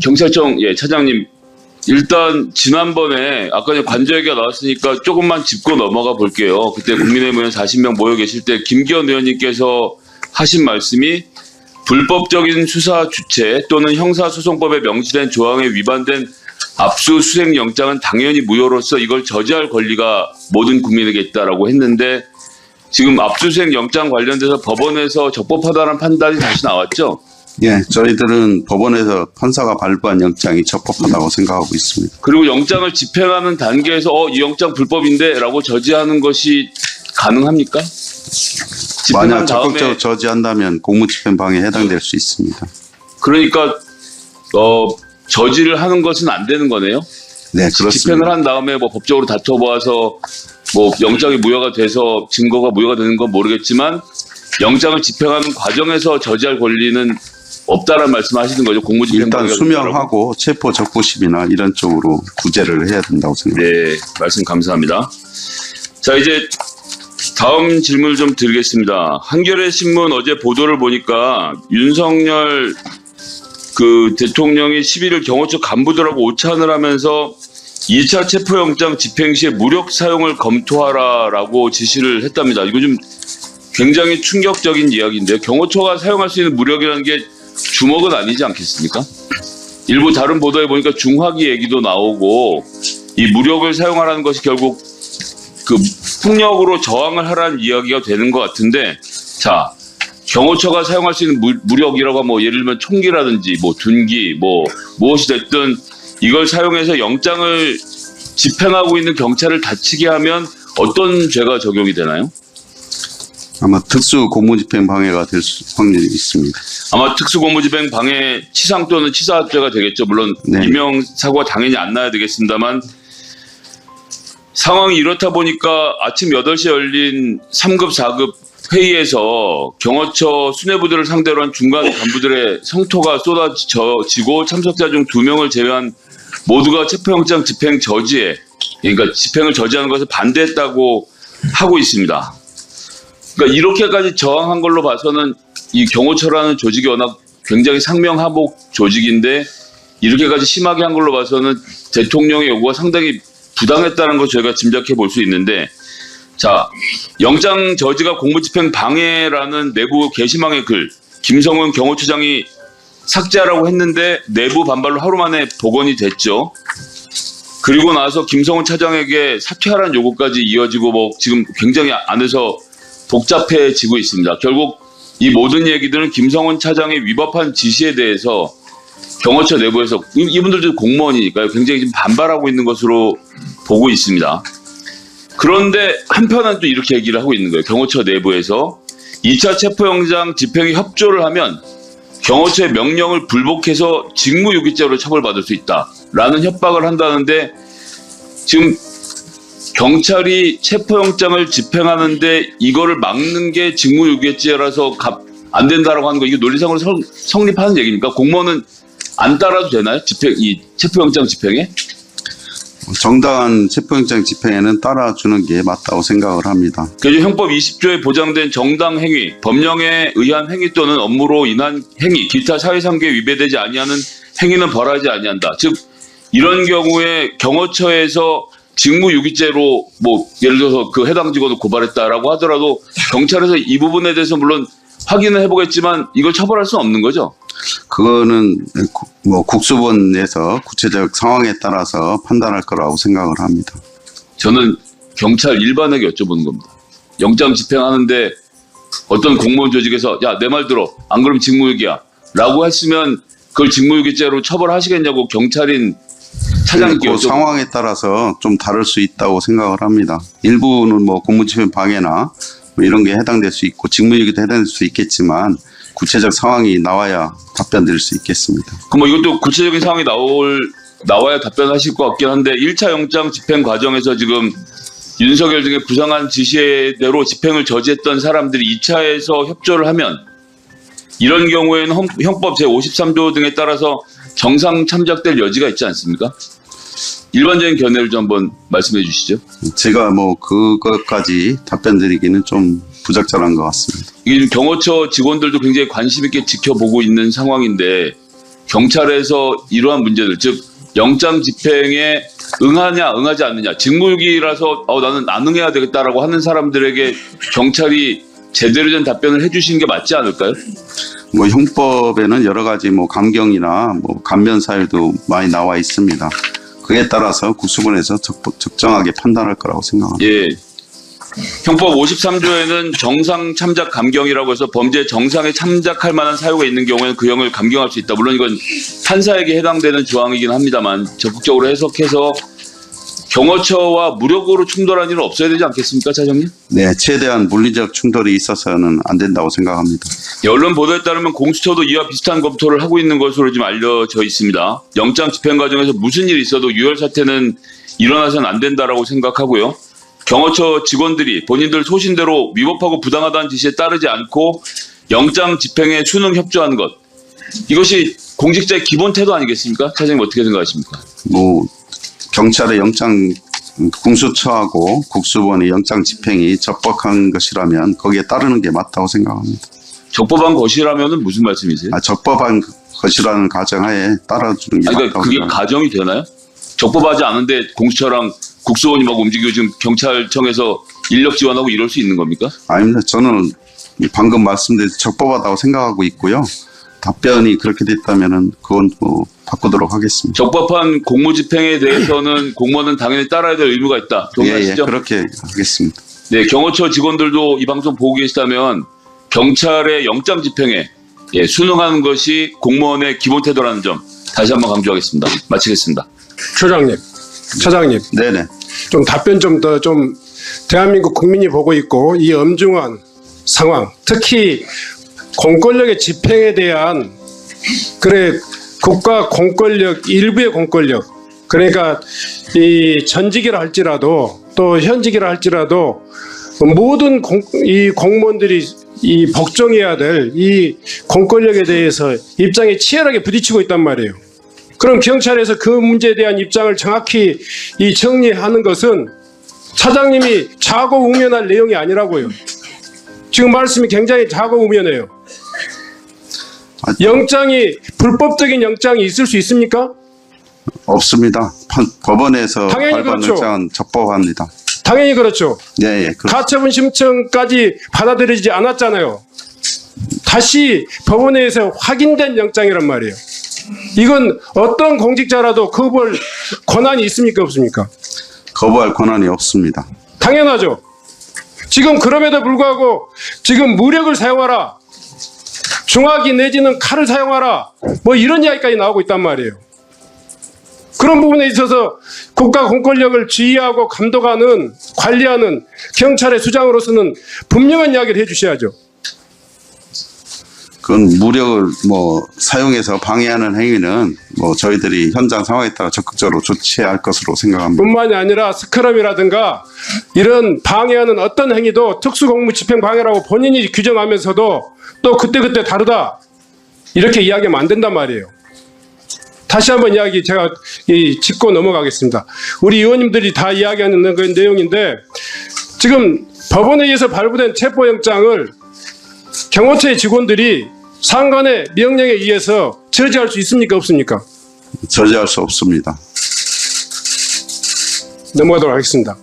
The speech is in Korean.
경찰청 차장님, 일단 지난번에 아까 관저 얘기가 나왔으니까 조금만 짚고 넘어가 볼게요. 그때 국민의힘 의원 40명 모여 계실 때 김기현 의원님께서 하신 말씀이 불법적인 수사 주체 또는 형사소송법에 명시된 조항에 위반된 압수수색 영장은 당연히 무효로서 이걸 저지할 권리가 모든 국민에게 있다라고 했는데, 지금 압수수색 영장 관련돼서 법원에서 적법하다는 판단이 다시 나왔죠? 예, 저희들은 법원에서 판사가 발부한 영장이 적법하다고 생각하고 있습니다. 그리고 영장을 집행하는 단계에서 이 영장 불법인데 라고 저지하는 것이 가능합니까? 만약 적극적으로 저지한다면 공무집행방해에 해당될 수 있습니다. 그러니까 저지를 하는 것은 안 되는 거네요? 네, 그렇습니다. 집행을 한 다음에 뭐 법적으로 다퉈봐서 뭐 영장이 무효가 돼서 증거가 무효가 되는 건 모르겠지만 영장을 집행하는 과정에서 저지할 권리는 없다라는 말씀하시는 거죠? 일단 수명하고 체포 적부심이나 이런 쪽으로 구제를 해야 된다고 생각합니다. 네, 말씀 감사합니다. 자, 이제 다음 질문을 좀 드리겠습니다. 한겨레 신문 어제 보도를 보니까 윤석열 대통령이 11일 경호처 간부들하고 오찬을 하면서 2차 체포영장 집행 시에 무력 사용을 검토하라라고 지시를 했답니다. 이거 좀 굉장히 충격적인 이야기인데요. 경호처가 사용할 수 있는 무력이라는 게 주먹은 아니지 않겠습니까? 일부 다른 보도에 보니까 중화기 얘기도 나오고, 이 무력을 사용하라는 것이 결국 폭력으로 저항을 하라는 이야기가 되는 것 같은데, 자, 경호처가 사용할 수 있는 무력이라고 하면 예를 들면 총기라든지 둔기 무엇이 됐든 이걸 사용해서 영장을 집행하고 있는 경찰을 다치게 하면 어떤 죄가 적용이 되나요? 아마 특수 공무집행 방해가 될 확률이 있습니다. 아마 특수 공무집행 방해 치상 또는 치사죄가 되겠죠. 물론 네. 인명사고가 당연히 안 나야 되겠습니다만, 상황이 이렇다 보니까 아침 8시에 열린 3급, 4급 회의에서 경호처 수뇌부들을 상대로 한 중간 간부들의 성토가 쏟아지고 참석자 중 2명을 제외한 모두가 체포영장 집행 저지에, 그러니까 집행을 저지하는 것을 반대했다고 하고 있습니다. 그러니까 이렇게까지 저항한 걸로 봐서는 이 경호처라는 조직이 워낙 굉장히 상명하복 조직인데 이렇게까지 심하게 한 걸로 봐서는 대통령의 요구가 상당히 부당했다는 걸 저희가 짐작해 볼 수 있는데, 자, 영장 저지가 공무집행 방해라는 내부 게시망의 글, 김성훈 경호처장이 삭제하라고 했는데 내부 반발로 하루 만에 복원이 됐죠. 그리고 나서 김성훈 차장에게 사퇴하라는 요구까지 이어지고 지금 굉장히 안에서 복잡해지고 있습니다. 결국 이 모든 얘기들은 김성훈 차장의 위법한 지시에 대해서 경호처 내부에서, 이분들도 공무원이니까요, 굉장히 지금 반발하고 있는 것으로 보고 있습니다. 그런데 한편은 또 이렇게 얘기를 하고 있는 거예요. 경호처 내부에서 2차 체포영장 집행에 협조를 하면 경호처의 명령을 불복해서 직무유기죄로 처벌받을 수 있다라는 협박을 한다는데, 지금 경찰이 체포영장을 집행하는데 이거를 막는 게 직무유기죄라서 안 된다라고 하는 거, 이게 논리상으로 성립하는 얘기니까 공무원은 안 따라도 되나요? 이 체포영장 집행에? 정당한 체포영장 집행에는 따라주는 게 맞다고 생각을 합니다. 그래서 형법 20조에 보장된 정당 행위, 법령에 의한 행위 또는 업무로 인한 행위, 기타 사회상규에 위배되지 아니하는 행위는 벌하지 아니한다. 즉 이런 경우에 경호처에서 직무유기죄로 예를 들어서 해당 직원을 고발했다라고 하더라도 경찰에서 이 부분에 대해서 물론 확인을 해보겠지만 이걸 처벌할 수는 없는 거죠? 그거는 국수본에서 구체적 상황에 따라서 판단할 거라고 생각을 합니다. 저는 경찰 일반에게 여쭤보는 겁니다. 영장 집행하는데 어떤 공무원 조직에서 야, 내 말 들어, 안 그러면 직무유기야 라고 했으면 그걸 직무유기죄로 처벌하시겠냐고 경찰인 차장님께 그 상황에 따라서 좀 다를 수 있다고 생각을 합니다. 일부는 공무집행 방해나 이런 게 해당될 수 있고 직무유기도 해당될 수 있겠지만 구체적 상황이 나와야 답변드릴 수 있겠습니다. 그럼 이것도 구체적인 상황이 나와야 답변하실 것 같긴 한데, 1차 영장 집행 과정에서 지금 윤석열 등의 부당한 지시대로 집행을 저지했던 사람들이 2차에서 협조를 하면 이런 경우에는 형법 제53조 등에 따라서 정상 참작될 여지가 있지 않습니까? 일반적인 견해를 좀 한번 말씀해 주시죠. 제가 그것까지 답변드리기는 좀 부적절한 것 같습니다. 이게 지금 경호처 직원들도 굉장히 관심 있게 지켜보고 있는 상황인데 경찰에서 이러한 문제들, 즉 영장 집행에 응하냐 응하지 않느냐, 직무유기라서 나는 안 응해야 되겠다라고 하는 사람들에게 경찰이 제대로 된 답변을 해주시는 게 맞지 않을까요? 뭐 형법에는 여러 가지 뭐 감경이나 뭐 감면 사유도 많이 나와 있습니다. 그에 따라서 국수본에서 적정하게 판단할 거라고 생각합니다. 예. 형법 53조에는 정상 참작 감경이라고 해서 범죄 정상에 참작할 만한 사유가 있는 경우에는 그 형을 감경할 수 있다. 물론 이건 판사에게 해당되는 조항이긴 합니다만 적극적으로 해석해서 경호처와 무력으로 충돌한 일은 없어야 되지 않겠습니까, 차장님? 네, 최대한 물리적 충돌이 있어서는 안 된다고 생각합니다. 언론 보도에 따르면 공수처도 이와 비슷한 검토를 하고 있는 것으로 지금 알려져 있습니다. 영장 집행 과정에서 무슨 일이 있어도 유혈 사태는 일어나서는 안 된다라고 생각하고요. 경호처 직원들이 본인들 소신대로 위법하고 부당하다는 지시에 따르지 않고 영장 집행에 순응 협조하는 것, 이것이 공직자의 기본 태도 아니겠습니까? 차장님 어떻게 생각하십니까? 뭐 경찰의 영장 공수처하고 국수본의 영장 집행이 적법한 것이라면 거기에 따르는 게 맞다고 생각합니다. 적법한 것이라면은 무슨 말씀이세요? 적법한 것이라는 가정하에 따라주는 게 그러니까 맞다고 그게 생각합니다. 가정이 되나요? 적법하지 않은데 공수처랑 국수원이 막 움직이고 지금 경찰청에서 인력 지원하고 이럴 수 있는 겁니까? 아닙니다. 저는 방금 말씀드린 적법하다고 생각하고 있고요. 답변이 그렇게 됐다면은 그건 뭐 바꾸도록 하겠습니다. 적법한 공무 집행에 대해서는 공무원은 당연히 따라야 될 의무가 있다. 동의하시죠? 그렇게 하겠습니다. 네, 경호처 직원들도 이 방송 보고 계시다면 경찰의 영장 집행에 순응하는 것이 공무원의 기본 태도라는 점 다시 한번 강조하겠습니다. 마치겠습니다. 처장님, 네네. 좀 답변 좀 더 좀 대한민국 국민이 보고 있고 이 엄중한 상황, 특히 공권력의 집행에 대한 국가 공권력 일부의 공권력, 그러니까 이 전직이라 할지라도 또 현직이라 할지라도 모든 이 공무원들이 이 복종해야 될 이 공권력에 대해서 입장에 치열하게 부딪히고 있단 말이에요. 그럼 경찰에서 그 문제에 대한 입장을 정확히 이 정리하는 것은 차장님이 좌고우면할 내용이 아니라고요. 지금 말씀이 굉장히 좌고우면해요. 영장이 불법적인 영장이 있을 수 있습니까? 없습니다. 법원에서 당연히 발부한 그렇죠. 영장은 적법합니다. 당연히 그렇죠. 예. 가처분 신청까지 받아들이지 않았잖아요. 다시 법원에서 확인된 영장이란 말이에요. 이건 어떤 공직자라도 거부할 권한이 있습니까, 없습니까? 거부할 권한이 없습니다. 당연하죠. 지금 그럼에도 불구하고 지금 무력을 사용하라, 중화기 내지는 칼을 사용하라, 뭐 이런 이야기까지 나오고 있단 말이에요. 그런 부분에 있어서 국가 공권력을 지휘하고 감독하는, 관리하는 경찰의 수장으로서는 분명한 이야기를 해주셔야죠. 그건 무력을 사용해서 방해하는 행위는 저희들이 현장 상황에 따라 적극적으로 조치해야 할 것으로 생각합니다. 뿐만이 아니라 스크럼이라든가 이런 방해하는 어떤 행위도 특수공무집행 방해라고 본인이 규정하면서도 또 그때그때 다르다, 이렇게 이야기하면 안 된단 말이에요. 다시 한번 이야기 제가 짚고 넘어가겠습니다. 우리 의원님들이 다 이야기하는 그 내용인데, 지금 법원에 의해서 발부된 체포영장을 경호처의 직원들이 상관의 명령에 의해서 저지할 수 있습니까, 없습니까? 저지할 수 없습니다. 넘어가도록 하겠습니다.